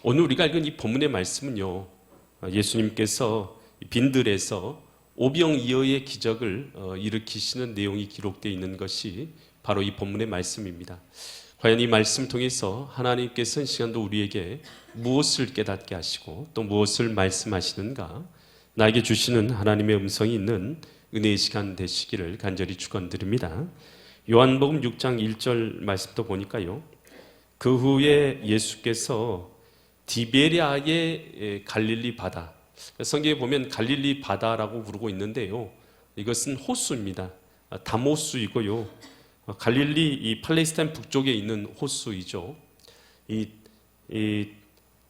오늘 우리가 읽은 이 본문의 말씀은요, 예수님께서 빈들에서 오병이어의 기적을 일으키시는 내용이 기록되어 있는 것이 바로 이 본문의 말씀입니다. 과연 이 말씀을 통해서 하나님께서는 시간도 우리에게 무엇을 깨닫게 하시고 또 무엇을 말씀하시는가, 나에게 주시는 하나님의 음성이 있는 은혜의 시간 되시기를 간절히 축원드립니다. 요한복음 6장 1절 말씀도 보니까요, 그 후에 예수께서 디베랴의 갈릴리 바다, 성경에 보면 갈릴리 바다라고 부르고 있는데요, 이것은 호수입니다. 담호수이고요, 갈릴리 이 팔레스타인 북쪽에 있는 호수이죠. 이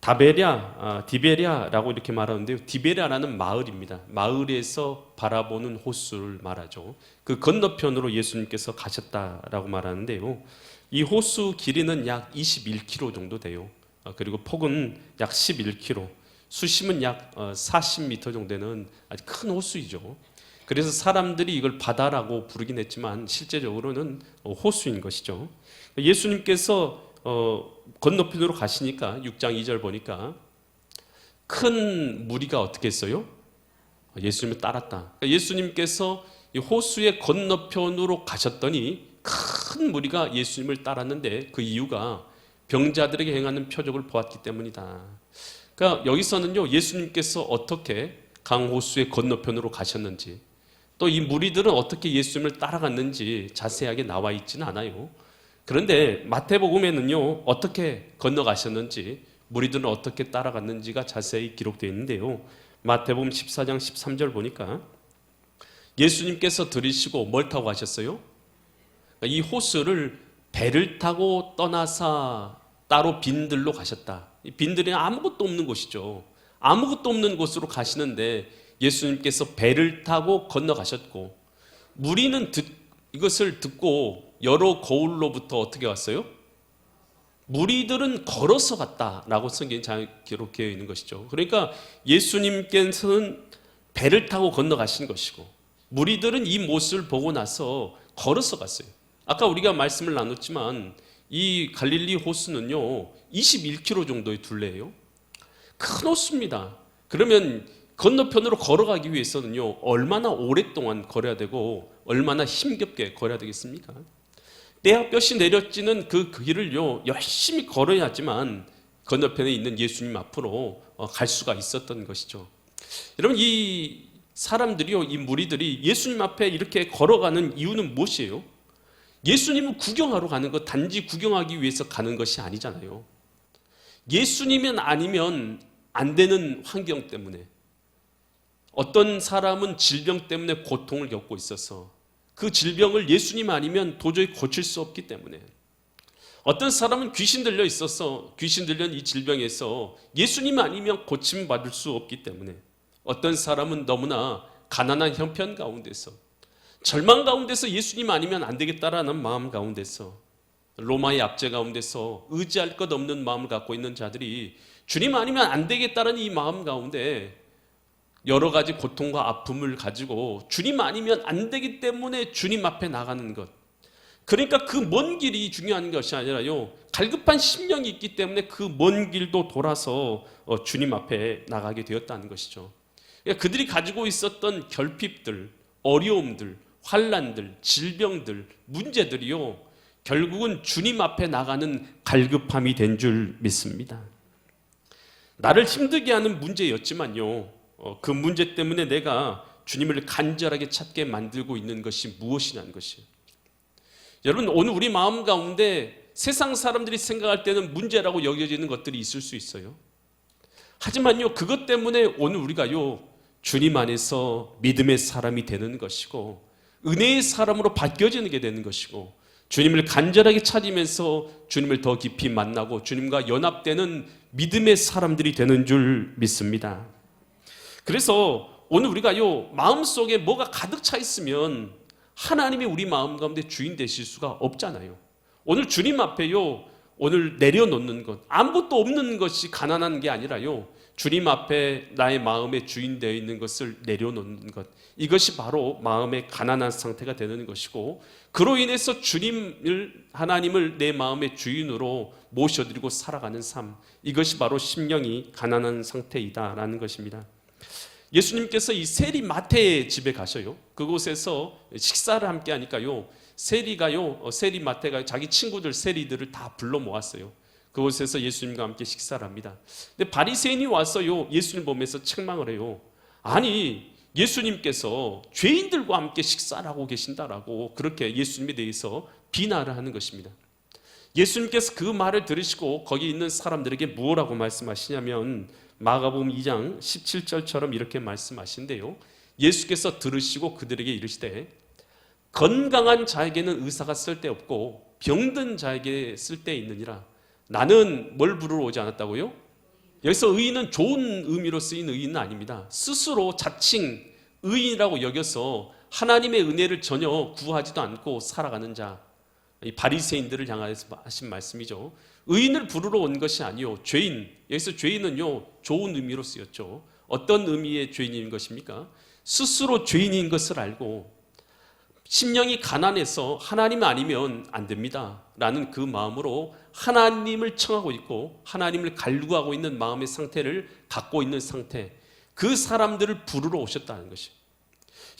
디베랴라고 이렇게 말하는데요, 디베랴라는 마을입니다. 마을에서 바라보는 호수를 말하죠. 그 건너편으로 예수님께서 가셨다라고 말하는데요, 이 호수 길이는 약 21km 정도 돼요. 그리고 폭은 약 11km, 수심은 약 40m 정도 되는 아주 큰 호수이죠. 그래서 사람들이 이걸 바다라고 부르긴 했지만 실제적으로는 호수인 것이죠. 예수님께서 건너편으로 가시니까 6장 2절 보니까 큰 무리가 어떻게 했어요? 예수님을 따랐다. 예수님께서 이 호수의 건너편으로 가셨더니 큰 무리가 예수님을 따랐는데 그 이유가 병자들에게 행하는 표적을 보았기 때문이다. 그러니까 여기서는요, 예수님께서 어떻게 강호수의 건너편으로 가셨는지, 또 이 무리들은 어떻게 예수님을 따라갔는지 자세하게 나와 있지는 않아요. 그런데 마태복음에는요, 어떻게 건너가셨는지, 무리들은 어떻게 따라갔는지가 자세히 기록되어 있는데요, 마태복음 14장 13절 보니까 예수님께서 들이시고 뭘 타고 가셨어요? 이 호수를 배를 타고 떠나사 따로 빈들로 가셨다. 이 빈들이 아무것도 없는 곳이죠. 아무것도 없는 곳으로 가시는데 예수님께서 배를 타고 건너가셨고, 무리는 이것을 듣고 여러 거울로부터 어떻게 왔어요? 무리들은 걸어서 갔다라고 성경에 잘 기록되어 있는 것이죠. 그러니까 예수님께서는 배를 타고 건너가신 것이고, 무리들은 이 모습을 보고 나서 걸어서 갔어요. 아까 우리가 말씀을 나눴지만 이 갈릴리 호수는요 21km 정도의 둘레예요. 큰 호수입니다. 그러면 건너편으로 걸어가기 위해서는요 얼마나 오랫동안 걸어야 되고 얼마나 힘겹게 걸어야 되겠습니까? 떼약볕이 내려지는 그 길을요 열심히 걸어야지만 건너편에 있는 예수님 앞으로 갈 수가 있었던 것이죠. 여러분, 이 사람들이요, 이 무리들이 예수님 앞에 이렇게 걸어가는 이유는 무엇이에요? 예수님은 구경하러 가는 것, 단지 구경하기 위해서 가는 것이 아니잖아요. 예수님은 아니면 안 되는 환경 때문에, 어떤 사람은 질병 때문에 고통을 겪고 있어서 그 질병을 예수님 아니면 도저히 고칠 수 없기 때문에, 어떤 사람은 귀신 들려 있어서 귀신 들린 이 질병에서 예수님 아니면 고침 받을 수 없기 때문에, 어떤 사람은 너무나 가난한 형편 가운데서, 절망 가운데서 예수님 아니면 안 되겠다라는 마음 가운데서, 로마의 압제 가운데서 의지할 것 없는 마음을 갖고 있는 자들이 주님 아니면 안 되겠다는 이 마음 가운데 여러 가지 고통과 아픔을 가지고 주님 아니면 안 되기 때문에 주님 앞에 나가는 것, 그러니까 그 먼 길이 중요한 것이 아니라요, 갈급한 심령이 있기 때문에 그 먼 길도 돌아서 주님 앞에 나가게 되었다는 것이죠. 그러니까 그들이 가지고 있었던 결핍들, 어려움들, 환난들, 질병들, 문제들이요 결국은 주님 앞에 나가는 갈급함이 된 줄 믿습니다. 나를 힘들게 하는 문제였지만요, 그 문제 때문에 내가 주님을 간절하게 찾게 만들고 있는 것이 무엇이냐는 것이에요. 여러분, 오늘 우리 마음 가운데 세상 사람들이 생각할 때는 문제라고 여겨지는 것들이 있을 수 있어요. 하지만요, 그것 때문에 오늘 우리가요 주님 안에서 믿음의 사람이 되는 것이고 은혜의 사람으로 바뀌어지는 게 되는 것이고, 주님을 간절하게 찾으면서 주님을 더 깊이 만나고 주님과 연합되는 믿음의 사람들이 되는 줄 믿습니다. 그래서 오늘 우리가요 마음속에 뭐가 가득 차 있으면 하나님이 우리 마음 가운데 주인 되실 수가 없잖아요. 오늘 주님 앞에요 오늘 내려놓는 것, 아무것도 없는 것이 가난한 게 아니라요, 주님 앞에 나의 마음의 주인 되어 있는 것을 내려놓는 것, 이것이 바로 마음의 가난한 상태가 되는 것이고, 그로 인해서 하나님을 내 마음의 주인으로 모셔드리고 살아가는 삶, 이것이 바로 심령이 가난한 상태이다라는 것입니다. 예수님께서 이 세리 마태의 집에 가셔요. 그곳에서 식사를 함께 하니까요, 세리 마태가 자기 친구들 세리들을 다 불러 모았어요. 그곳에서 예수님과 함께 식사를 합니다. 근데 바리새인이 와서요, 예수님 보면서 책망을 해요. 아니, 예수님께서 죄인들과 함께 식사를 하고 계신다라고 그렇게 예수님에 대해서 비난을 하는 것입니다. 예수님께서 그 말을 들으시고 거기 있는 사람들에게 무엇라고 말씀하시냐면, 마가복음 2장 17절처럼 이렇게 말씀하신대요. 예수께서 들으시고 그들에게 이르시되, 건강한 자에게는 의사가 쓸데없고 병든 자에게 쓸데있느니라. 나는 뭘 부르러 오지 않았다고요? 여기서 의인은 좋은 의미로 쓰인 의인은 아닙니다. 스스로 자칭 의인이라고 여겨서 하나님의 은혜를 전혀 구하지도 않고 살아가는 자, 이 바리새인들을 향해서 하신 말씀이죠. 의인을 부르러 온 것이 아니요, 죄인. 여기서 죄인은요, 좋은 의미로 쓰였죠. 어떤 의미의 죄인인 것입니까? 스스로 죄인인 것을 알고 심령이 가난해서 하나님 아니면 안 됩니다 라는 그 마음으로 하나님을 청하고 있고 하나님을 갈구하고 있는 마음의 상태를 갖고 있는 상태, 그 사람들을 부르러 오셨다는 것이에요.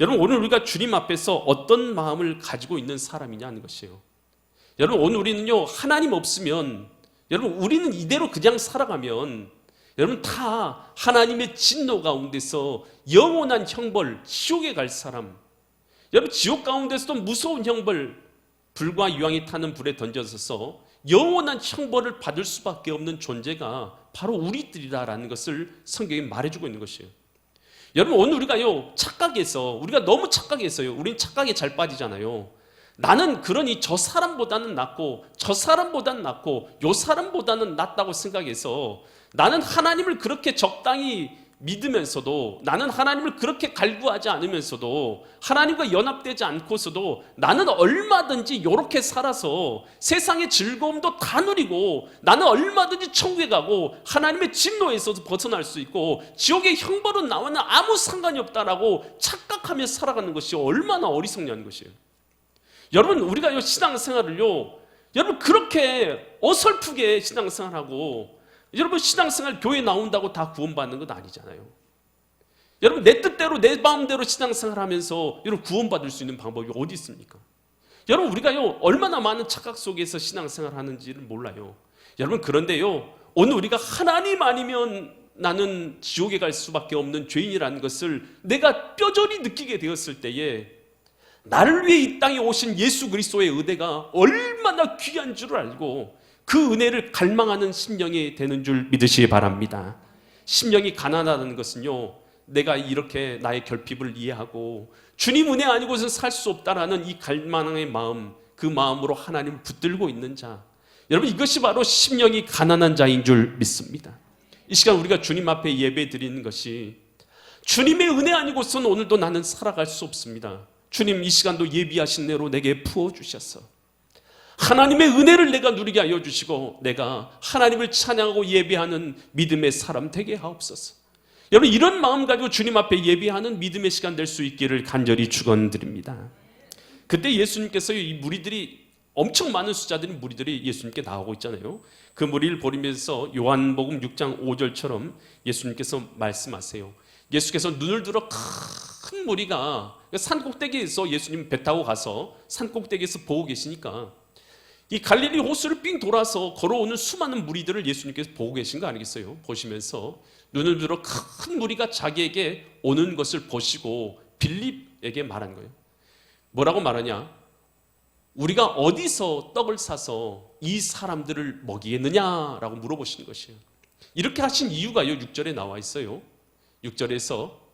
여러분, 오늘 우리가 주님 앞에서 어떤 마음을 가지고 있는 사람이냐는 것이에요. 여러분, 오늘 우리는요, 하나님 없으면, 여러분, 우리는 이대로 그냥 살아가면 여러분 다 하나님의 진노 가운데서 영원한 형벌, 지옥에 갈 사람, 여러분 지옥 가운데서도 무서운 형벌, 불과 유황이 타는 불에 던져져서 영원한 형벌을 받을 수밖에 없는 존재가 바로 우리들이다라는 것을 성경이 말해주고 있는 것이에요. 여러분, 오늘 우리가요, 우리가 너무 착각했어요. 우린 착각에 잘 빠지잖아요. 나는 그러니 저 사람보다는 낫고 저 사람보다는 낫고 요 사람보다는 낫다고 생각해서 나는 하나님을 그렇게 적당히 믿으면서도, 나는 하나님을 그렇게 갈구하지 않으면서도, 하나님과 연합되지 않고서도 나는 얼마든지 이렇게 살아서 세상의 즐거움도 다 누리고 나는 얼마든지 천국에 가고 하나님의 진노에서도 벗어날 수 있고 지옥의 형벌은 나와는 아무 상관이 없다라고 착각하며 살아가는 것이 얼마나 어리석냐는 것이에요. 여러분, 우리가 신앙생활을요, 여러분 그렇게 어설프게 신앙생활하고, 여러분 신앙생활 교회 나온다고 다 구원받는 건 아니잖아요. 여러분, 내 뜻대로 내 마음대로 신앙생활하면서 여러분 구원받을 수 있는 방법이 어디 있습니까? 여러분, 우리가요 얼마나 많은 착각 속에서 신앙생활하는지를 몰라요. 여러분, 그런데요, 오늘 우리가 하나님 아니면 나는 지옥에 갈 수밖에 없는 죄인이라는 것을 내가 뼈저리 느끼게 되었을 때에, 나를 위해 이 땅에 오신 예수 그리스도의 은혜가 얼마나 귀한 줄을 알고 그 은혜를 갈망하는 심령이 되는 줄 믿으시기 바랍니다. 심령이 가난하다는 것은요, 내가 이렇게 나의 결핍을 이해하고 주님 은혜 아니고서는 살 수 없다라는 이 갈망의 마음, 그 마음으로 하나님을 붙들고 있는 자, 여러분 이것이 바로 심령이 가난한 자인 줄 믿습니다. 이 시간 우리가 주님 앞에 예배 드리는 것이, 주님의 은혜 아니고서는 오늘도 나는 살아갈 수 없습니다. 주님, 이 시간도 예비하신 대로 내게 부어주셔서 하나님의 은혜를 내가 누리게 하여 주시고 내가 하나님을 찬양하고 예배하는 믿음의 사람 되게 하옵소서. 여러분, 이런 마음 가지고 주님 앞에 예배하는 믿음의 시간 될 수 있기를 간절히 축원드립니다. 그때 예수님께서 이 무리들이, 엄청 많은 숫자들이 무리들이 예수님께 나오고 있잖아요. 그 무리를 보면서 요한복음 6장 5절처럼 예수님께서 말씀하세요. 예수께서 눈을 들어 큰 무리가 산꼭대기에서, 예수님 배 타고 가서 산꼭대기에서 보고 계시니까 이 갈릴리 호수를 삥 돌아서 걸어오는 수많은 무리들을 예수님께서 보고 계신 거 아니겠어요? 보시면서 눈을 들어 큰 무리가 자기에게 오는 것을 보시고 빌립에게 말한 거예요. 뭐라고 말하냐? 우리가 어디서 떡을 사서 이 사람들을 먹이겠느냐라고 물어보시는 것이에요. 이렇게 하신 이유가요, 6절에 나와 있어요. 6절에서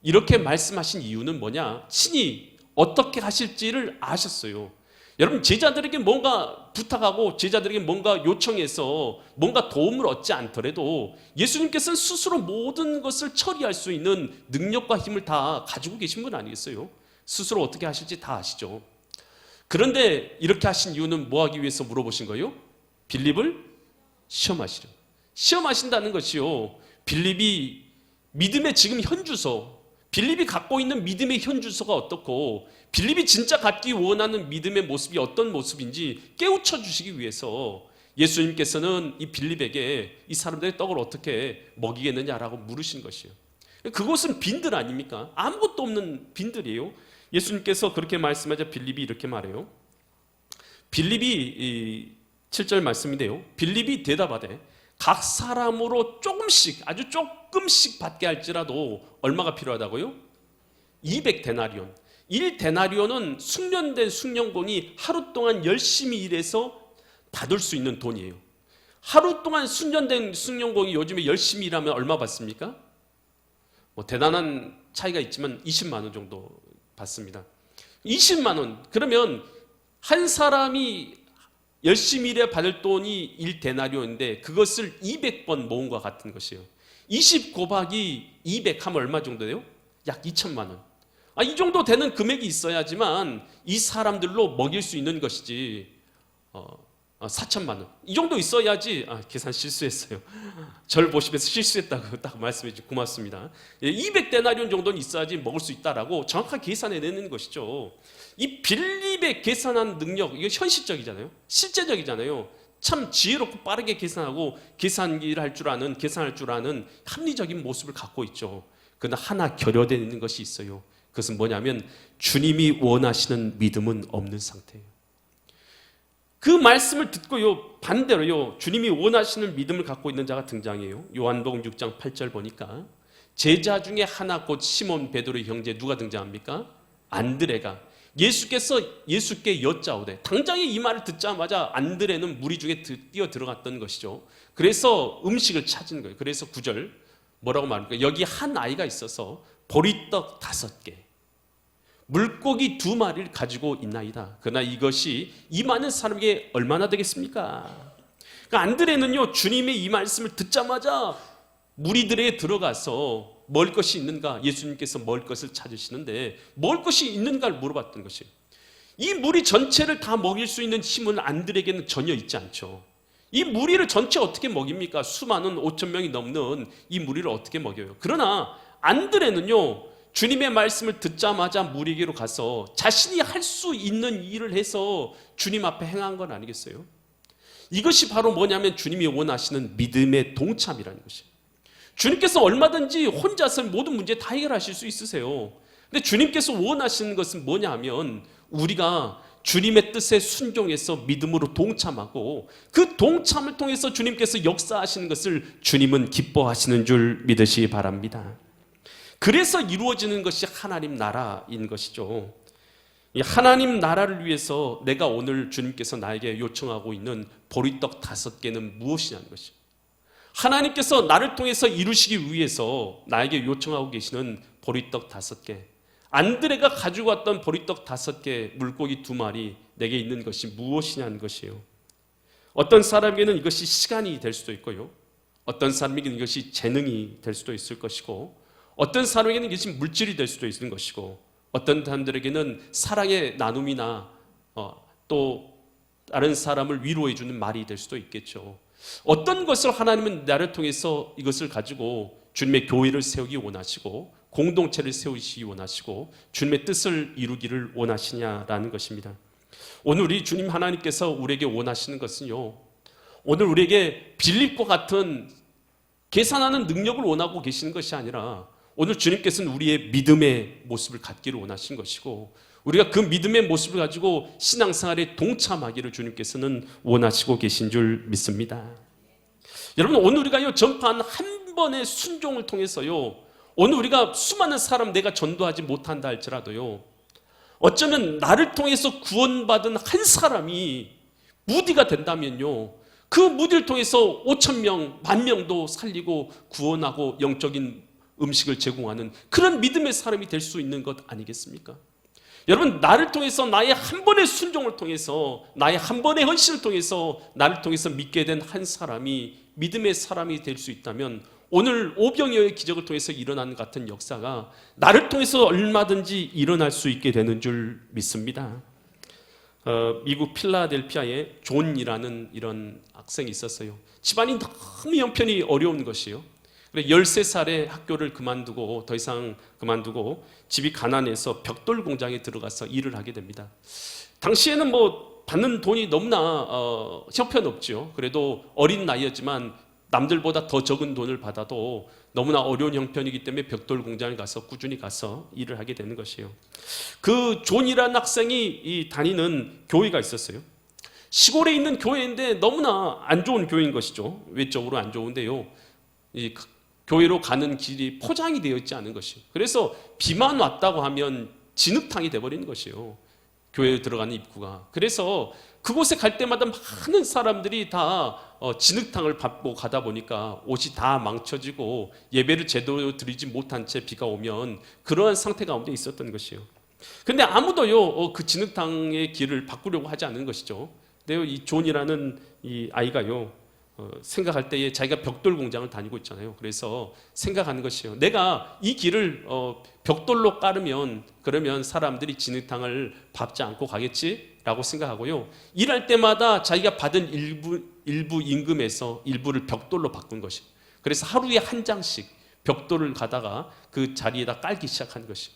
이렇게 말씀하신 이유는 뭐냐? 친히 어떻게 하실지를 아셨어요. 여러분, 제자들에게 뭔가 부탁하고 제자들에게 뭔가 요청해서 뭔가 도움을 얻지 않더라도 예수님께서는 스스로 모든 것을 처리할 수 있는 능력과 힘을 다 가지고 계신 분 아니겠어요? 스스로 어떻게 하실지 다 아시죠. 그런데 이렇게 하신 이유는 뭐 하기 위해서 물어보신 거예요? 빌립을 시험하시려. 시험하신다는 것이요, 빌립이 믿음의 지금 현주소, 빌립이 갖고 있는 믿음의 현주소가 어떻고 빌립이 진짜 갖기 원하는 믿음의 모습이 어떤 모습인지 깨우쳐 주시기 위해서 예수님께서는 이 빌립에게 이 사람들의 떡을 어떻게 먹이겠느냐라고 물으신 것이에요. 그곳은 빈들 아닙니까? 아무것도 없는 빈들이에요. 예수님께서 그렇게 말씀하자 빌립이 이렇게 말해요. 빌립이 7절 말씀인데요, 빌립이 대답하되 각 사람으로 조금씩, 아주 조금씩 받게 할지라도 얼마가 필요하다고요? 200데나리온. 1데나리온은 숙련된 숙련공이 하루 동안 열심히 일해서 받을 수 있는 돈이에요. 하루 동안 숙련된 숙련공이 요즘에 열심히 일하면 얼마 받습니까? 뭐 대단한 차이가 있지만 20만 원 정도 받습니다. 20만 원. 그러면 한 사람이 열심히 일해 받을 돈이 1데나리온인데 그것을 200번 모음과 같은 것이에요. 20 곱하기 200 하면 얼마 정도 돼요? 약 2천만 원. 이 정도 되는 금액이 있어야지만 이 사람들로 먹일 수 있는 것이지. 4천만 원. 이 정도 있어야지. 계산 실수했어요. 절 보시면서 실수했다고 딱 말씀해 주시고 고맙습니다. 200데나리온 정도는 있어야지 먹을 수 있다라고 정확하게 계산해내는 것이죠. 이 빌립의 계산한 능력, 이게 현실적이잖아요. 실제적이잖아요. 참 지혜롭고 빠르게 계산하고 계산기를 할 줄 아는, 계산할 줄 아는 합리적인 모습을 갖고 있죠. 그러나 하나 결여되어 있는 것이 있어요. 그것은 뭐냐면 주님이 원하시는 믿음은 없는 상태예요. 그 말씀을 듣고요, 반대로요, 주님이 원하시는 믿음을 갖고 있는 자가 등장해요. 요한복음 6장 8절 보니까 제자 중에 하나 곧 시몬 베드로의 형제 누가 등장합니까? 안드레가 예수께서 예수께 여짜오되, 당장에 이 말을 듣자마자 안드레는 무리 중에 뛰어 들어갔던 것이죠. 그래서 음식을 찾은 거예요. 그래서 9절 뭐라고 말합니까? 여기 한 아이가 있어서 보리떡 5개, 물고기 2마리를 가지고 있나이다. 그러나 이것이 이 많은 사람에게 얼마나 되겠습니까? 그러니까 안드레는요, 주님의 이 말씀을 듣자마자 무리들에게 들어가서 먹을 것이 있는가, 예수님께서 먹을 것을 찾으시는데 먹을 것이 있는가를 물어봤던 것이에요. 이 무리 전체를 다 먹일 수 있는 힘은 안드레에게는 전혀 있지 않죠. 이 무리를 전체 어떻게 먹입니까? 수많은 5천 명이 넘는 이 무리를 어떻게 먹여요? 그러나 안드레는요, 주님의 말씀을 듣자마자 무리에게로 가서 자신이 할 수 있는 일을 해서 주님 앞에 행한 건 아니겠어요? 이것이 바로 뭐냐면 주님이 원하시는 믿음의 동참이라는 것이에요. 주님께서 얼마든지 혼자서 모든 문제 다 해결하실 수 있으세요. 근데 주님께서 원하시는 것은 뭐냐면 우리가 주님의 뜻에 순종해서 믿음으로 동참하고 그 동참을 통해서 주님께서 역사하시는 것을 주님은 기뻐하시는 줄 믿으시기 바랍니다. 그래서 이루어지는 것이 하나님 나라인 것이죠. 이 하나님 나라를 위해서 내가 오늘 주님께서 나에게 요청하고 있는 보리떡 5개는 무엇이냐는 것이죠. 하나님께서 나를 통해서 이루시기 위해서 나에게 요청하고 계시는 보리떡 5개, 안드레가 가지고 왔던 보리떡 5개, 물고기 2마리 내게 있는 것이 무엇이냐는 것이에요. 어떤 사람에게는 이것이 시간이 될 수도 있고요, 어떤 사람에게는 이것이 재능이 될 수도 있을 것이고, 어떤 사람에게는 이것이 물질이 될 수도 있는 것이고, 어떤 사람들에게는 사랑의 나눔이나 또 다른 사람을 위로해 주는 말이 될 수도 있겠죠. 어떤 것을 하나님은 나를 통해서 이것을 가지고 주님의 교회를 세우기 원하시고 공동체를 세우시기 원하시고 주님의 뜻을 이루기를 원하시냐라는 것입니다. 오늘 우리 주님 하나님께서 우리에게 원하시는 것은요, 오늘 우리에게 빌립과 같은 계산하는 능력을 원하고 계시는 것이 아니라 오늘 주님께서는 우리의 믿음의 모습을 갖기를 원하신 것이고 우리가 그 믿음의 모습을 가지고 신앙생활에 동참하기를 주님께서는 원하시고 계신 줄 믿습니다. 여러분, 오늘 우리가 전파한 한 번의 순종을 통해서요, 오늘 우리가 수많은 사람 내가 전도하지 못한다 할지라도요, 어쩌면 나를 통해서 구원받은 한 사람이 무디가 된다면요, 그 무디를 통해서 5천 명, 10,000명도 살리고 구원하고 영적인 음식을 제공하는 그런 믿음의 사람이 될 수 있는 것 아니겠습니까? 여러분, 나를 통해서 나의 한 번의 순종을 통해서 나의 한 번의 헌신을 통해서 나를 통해서 믿게 된 한 사람이 믿음의 사람이 될 수 있다면 오늘 오병이어의 기적을 통해서 일어난 같은 역사가 나를 통해서 얼마든지 일어날 수 있게 되는 줄 믿습니다. 미국 필라델피아에 존이라는 이런 학생이 있었어요. 집안이 너무 형편이 어려운 것이요. 그래 13살에 학교를 그만두고 더 이상 그만두고 집이 가난해서 벽돌 공장에 들어가서 일을 하게 됩니다. 당시에는 뭐 받는 돈이 너무나 형편없죠. 그래도 어린 나이였지만 남들보다 더 적은 돈을 받아도 너무나 어려운 형편이기 때문에 벽돌 공장에 가서 꾸준히 가서 일을 하게 되는 것이에요. 그 존이라는 학생이 다니는 교회가 있었어요. 시골에 있는 교회인데 너무나 안 좋은 교회인 것이죠. 외적으로 안 좋은데요. 이 교회로 가는 길이 포장이 되어 있지 않은 것이에요. 그래서 비만 왔다고 하면 진흙탕이 돼버리는 것이에요. 교회에 들어가는 입구가. 그래서 그곳에 갈 때마다 많은 사람들이 다 진흙탕을 밟고 가다 보니까 옷이 다 망쳐지고 예배를 제대로 드리지 못한 채 비가 오면 그러한 상태 가운데 있었던 것이에요. 근데 아무도요 그 진흙탕의 길을 바꾸려고 하지 않는 것이죠. 근데 이 존이라는 이 아이가요 생각할 때에 자기가 벽돌 공장을 다니고 있잖아요. 그래서 생각하는 것이에요. 내가 이 길을 벽돌로 깔으면 그러면 사람들이 진흙탕을 밟지 않고 가겠지라고 생각하고요. 일할 때마다 자기가 받은 일부 임금에서 일부를 벽돌로 바꾼 것이. 그래서 하루에 한 장씩 벽돌을 가다가 그 자리에다 깔기 시작한 것이.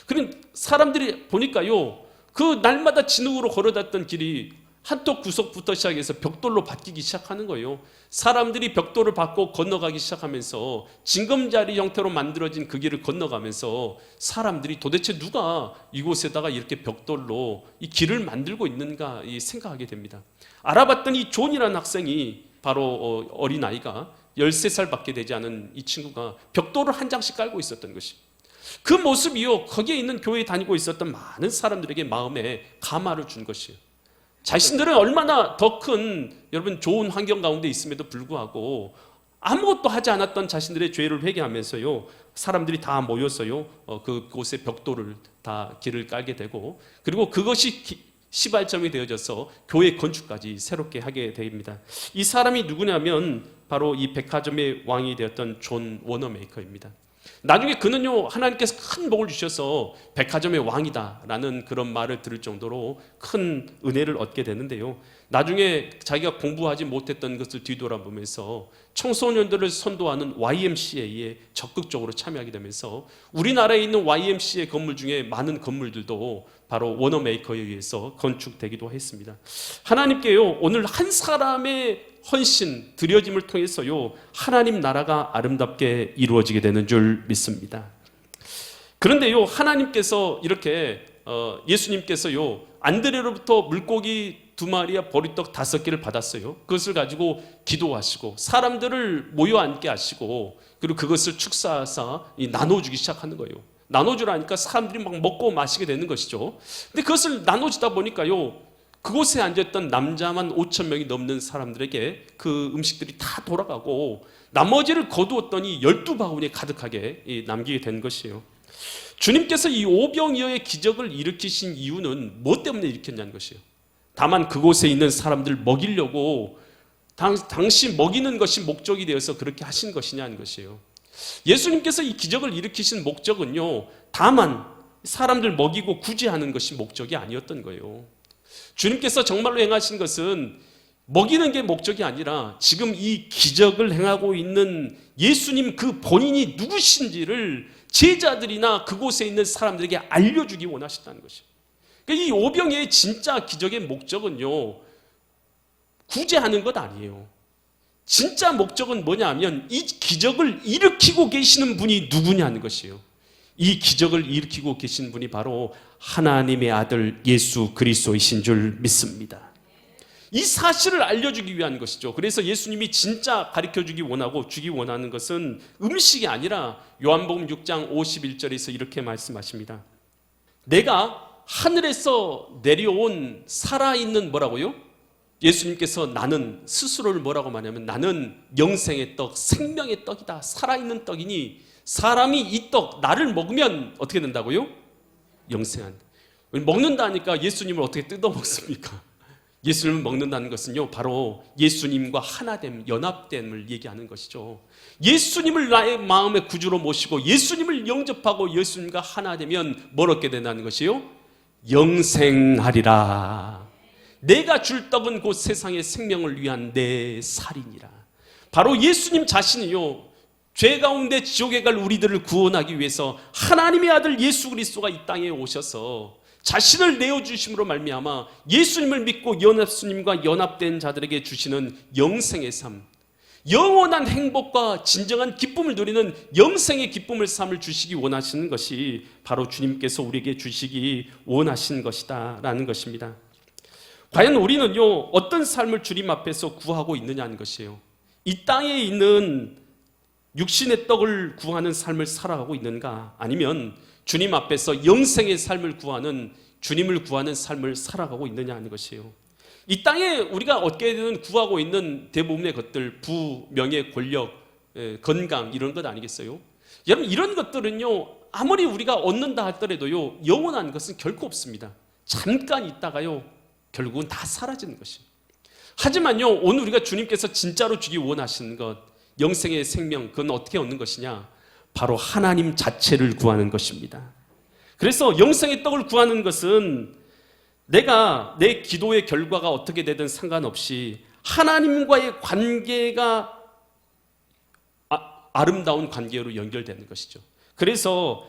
그런 사람들이 보니까요. 그 날마다 진흙으로 걸어갔던 길이 한쪽 구석부터 시작해서 벽돌로 바뀌기 시작하는 거예요. 사람들이 벽돌을 밟고 건너가기 시작하면서 징검다리 형태로 만들어진 그 길을 건너가면서 사람들이 도대체 누가 이곳에다가 이렇게 벽돌로 이 길을 만들고 있는가 생각하게 됩니다. 알아봤더니 존이라는 학생이 바로 어린아이가 13살밖에 되지 않은 이 친구가 벽돌을 한 장씩 깔고 있었던 것이. 그 모습이요 거기에 있는 교회에 다니고 있었던 많은 사람들에게 마음에 감화를 준 것이에요. 자신들은 얼마나 더 큰 여러분 좋은 환경 가운데 있음에도 불구하고 아무것도 하지 않았던 자신들의 죄를 회개하면서요 사람들이 다 모였어요. 그곳에 벽돌을 다 길을 깔게 되고 그리고 그것이 시발점이 되어져서 교회 건축까지 새롭게 하게 됩니다. 이 사람이 누구냐면 바로 이 백화점의 왕이 되었던 존 워너메이커입니다. 나중에 그는요 하나님께서 큰 복을 주셔서 백화점의 왕이다라는 그런 말을 들을 정도로 큰 은혜를 얻게 되는데요. 나중에 자기가 공부하지 못했던 것을 뒤돌아보면서 청소년들을 선도하는 YMCA에 적극적으로 참여하게 되면서 우리나라에 있는 YMCA 건물 중에 많은 건물들도 바로 워너메이커에 의해서 건축되기도 했습니다. 하나님께요 오늘 한 사람의 헌신, 드려짐을 통해서요 하나님 나라가 아름답게 이루어지게 되는 줄 믿습니다. 그런데요 하나님께서 이렇게 예수님께서요 안드레로부터 물고기 2마리와 보리떡 5개를 받았어요. 그것을 가지고 기도하시고 사람들을 모여 앉게 하시고 그리고 그것을 축사하사 나눠주기 시작하는 거예요. 나눠주라니까 사람들이 막 먹고 마시게 되는 것이죠. 근데 그것을 나눠주다 보니까요 그곳에 앉았던 남자만 5,000명이 넘는 사람들에게 그 음식들이 다 돌아가고 나머지를 거두었더니 12바구니에 가득하게 남기게 된 것이에요. 주님께서 이 오병이어의 기적을 일으키신 이유는 뭐 때문에 일으켰냐는 것이에요. 다만 그곳에 있는 사람들 먹이려고 당시 먹이는 것이 목적이 되어서 그렇게 하신 것이냐는 것이에요. 예수님께서 이 기적을 일으키신 목적은요 다만 사람들 먹이고 구제하는 것이 목적이 아니었던 거예요. 주님께서 정말로 행하신 것은 먹이는 게 목적이 아니라 지금 이 기적을 행하고 있는 예수님 그 본인이 누구신지를 제자들이나 그곳에 있는 사람들에게 알려주기 원하셨다는 것이에요. 그러니까 이 오병이어의 진짜 기적의 목적은요 구제하는 것 아니에요. 진짜 목적은 뭐냐면 이 기적을 일으키고 계시는 분이 누구냐는 것이에요. 이 기적을 일으키고 계신 분이 바로 하나님의 아들 예수 그리스도이신 줄 믿습니다. 이 사실을 알려주기 위한 것이죠. 그래서 예수님이 진짜 가르쳐주기 원하고 주기 원하는 것은 음식이 아니라 요한복음 6장 51절에서 이렇게 말씀하십니다. 내가 하늘에서 내려온 살아있는 뭐라고요? 예수님께서 나는 스스로를 뭐라고 말하냐면 나는 영생의 떡, 생명의 떡이다. 살아있는 떡이니 사람이 이 떡, 나를 먹으면 어떻게 된다고요? 영생한다. 먹는다니까 예수님을 어떻게 뜯어 먹습니까? 예수님을 먹는다는 것은요 바로 예수님과 하나됨, 연합됨을 얘기하는 것이죠. 예수님을 나의 마음의 구주로 모시고 예수님을 영접하고 예수님과 하나 되면 뭘 얻게 된다는 것이요? 영생하리라. 내가 줄 떡은 곧 세상의 생명을 위한 내 살이니라. 바로 예수님 자신이요, 죄 가운데 지옥에 갈 우리들을 구원하기 위해서 하나님의 아들 예수 그리스도가 이 땅에 오셔서 자신을 내어주심으로 말미암아 예수님을 믿고 예수님과 연합된 자들에게 주시는 영생의 삶, 영원한 행복과 진정한 기쁨을 누리는 영생의 기쁨을 삶을 주시기 원하시는 것이 바로 주님께서 우리에게 주시기 원하신 것이다 라는 것입니다. 과연 우리는요, 어떤 삶을 주님 앞에서 구하고 있느냐는 것이에요. 이 땅에 있는 육신의 떡을 구하는 삶을 살아가고 있는가, 아니면 주님 앞에서 영생의 삶을 구하는, 주님을 구하는 삶을 살아가고 있느냐 하는 것이에요. 이 땅에 우리가 얻게는 구하고 있는 대부분의 것들, 부, 명예, 권력, 건강, 이런 것 아니겠어요? 여러분, 이런 것들은요, 아무리 우리가 얻는다 하더라도요, 영원한 것은 결코 없습니다. 잠깐 있다가요, 결국은 다 사라지는 것이에요. 하지만요, 오늘 우리가 주님께서 진짜로 주기 원하시는 것, 영생의 생명, 그건 어떻게 얻는 것이냐? 바로 하나님 자체를 구하는 것입니다. 그래서 영생의 떡을 구하는 것은 내가 내 기도의 결과가 어떻게 되든 상관없이 하나님과의 관계가 아름다운 관계로 연결되는 것이죠. 그래서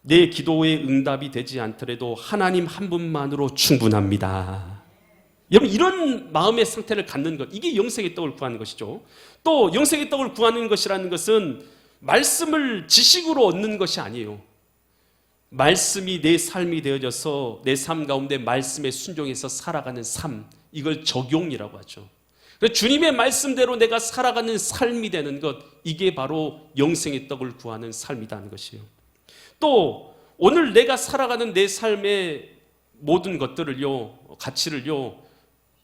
내 기도의 응답이 되지 않더라도 하나님 한 분만으로 충분합니다. 여러분, 이런 마음의 상태를 갖는 것, 이게 영생의 떡을 구하는 것이죠. 또 영생의 떡을 구하는 것이라는 것은 말씀을 지식으로 얻는 것이 아니에요. 말씀이 내 삶이 되어져서 내 삶 가운데 말씀에 순종해서 살아가는 삶, 이걸 적용이라고 하죠. 주님의 말씀대로 내가 살아가는 삶이 되는 것, 이게 바로 영생의 떡을 구하는 삶이라는 것이에요. 또 오늘 내가 살아가는 내 삶의 모든 것들을요, 가치를요,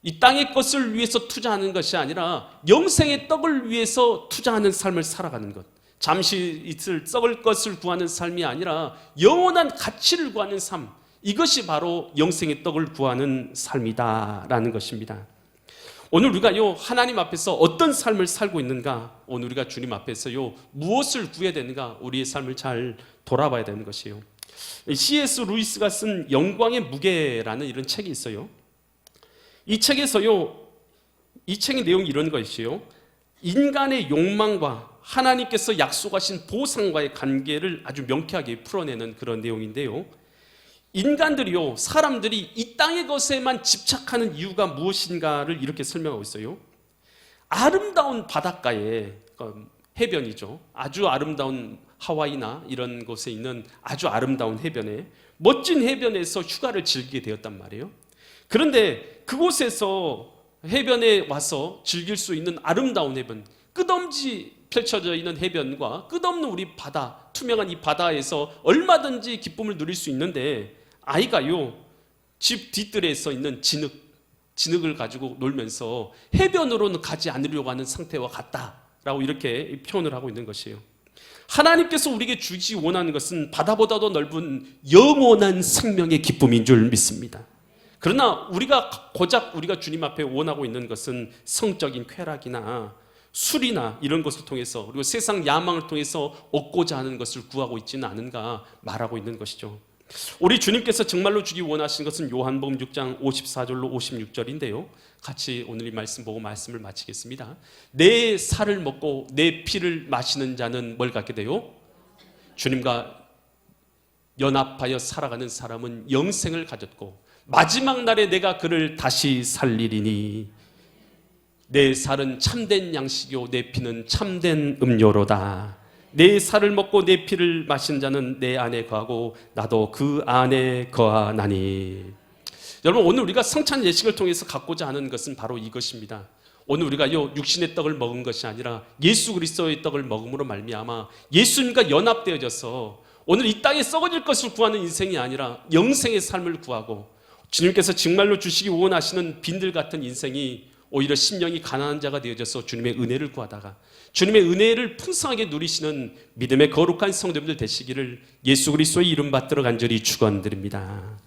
이 땅의 것을 위해서 투자하는 것이 아니라 영생의 떡을 위해서 투자하는 삶을 살아가는 것, 잠시 있을 썩을 것을 구하는 삶이 아니라 영원한 가치를 구하는 삶, 이것이 바로 영생의 떡을 구하는 삶이다라는 것입니다. 오늘 우리가요, 하나님 앞에서 어떤 삶을 살고 있는가, 오늘 우리가 주님 앞에서요, 무엇을 구해야 되는가, 우리의 삶을 잘 돌아봐야 되는 것이에요. C.S. 루이스가 쓴 영광의 무게라는 이런 책이 있어요. 이 책에서요, 이 책의 내용이 이런 것이에요. 인간의 욕망과 하나님께서 약속하신 보상과의 관계를 아주 명쾌하게 풀어내는 그런 내용인데요. 인간들이요, 사람들이 이 땅의 것에만 집착하는 이유가 무엇인가를 이렇게 설명하고 있어요. 아름다운 바닷가에, 해변이죠. 아주 아름다운 하와이나 이런 곳에 있는 아주 아름다운 해변에, 멋진 해변에서 휴가를 즐기게 되었단 말이에요. 그런데 그곳에서 해변에 와서 즐길 수 있는 아름다운 해변, 끝없이 펼쳐져 있는 해변과 끝없는 우리 바다, 투명한 이 바다에서 얼마든지 기쁨을 누릴 수 있는데, 아이가요, 집 뒤뜰에서 있는 진흙을 가지고 놀면서 해변으로는 가지 않으려고 하는 상태와 같다라고 이렇게 표현을 하고 있는 것이에요. 하나님께서 우리에게 주시 원하는 것은 바다보다도 넓은 영원한 생명의 기쁨인 줄 믿습니다. 그러나 고작 우리가 주님 앞에 원하고 있는 것은 성적인 쾌락이나 술이나 이런 것을 통해서, 그리고 세상 야망을 통해서 얻고자 하는 것을 구하고 있지는 않은가 말하고 있는 것이죠. 우리 주님께서 정말로 주기 원하신 것은 요한복음 6장 54절로 56절인데요. 같이 오늘 이 말씀 보고 말씀을 마치겠습니다. 내 살을 먹고 내 피를 마시는 자는 뭘 갖게 돼요? 주님과 연합하여 살아가는 사람은 영생을 가졌고 마지막 날에 내가 그를 다시 살리리니 내 살은 참된 양식이요 내 피는 참된 음료로다. 내 살을 먹고 내 피를 마신 자는 내 안에 거하고 나도 그 안에 거하나니. 여러분, 오늘 우리가 성찬 예식을 통해서 갖고자 하는 것은 바로 이것입니다. 오늘 우리가 육신의 떡을 먹은 것이 아니라 예수 그리스도의 떡을 먹음으로 말미암아 예수님과 연합되어져서 오늘 이 땅에 썩어질 것을 구하는 인생이 아니라 영생의 삶을 구하고, 주님께서 정말로 주시기 원하시는 빈들 같은 인생이 오히려 심령이 가난한 자가 되어져서 주님의 은혜를 구하다가 주님의 은혜를 풍성하게 누리시는 믿음의 거룩한 성도님들 되시기를 예수 그리스도의 이름 받들어 간절히 축원드립니다.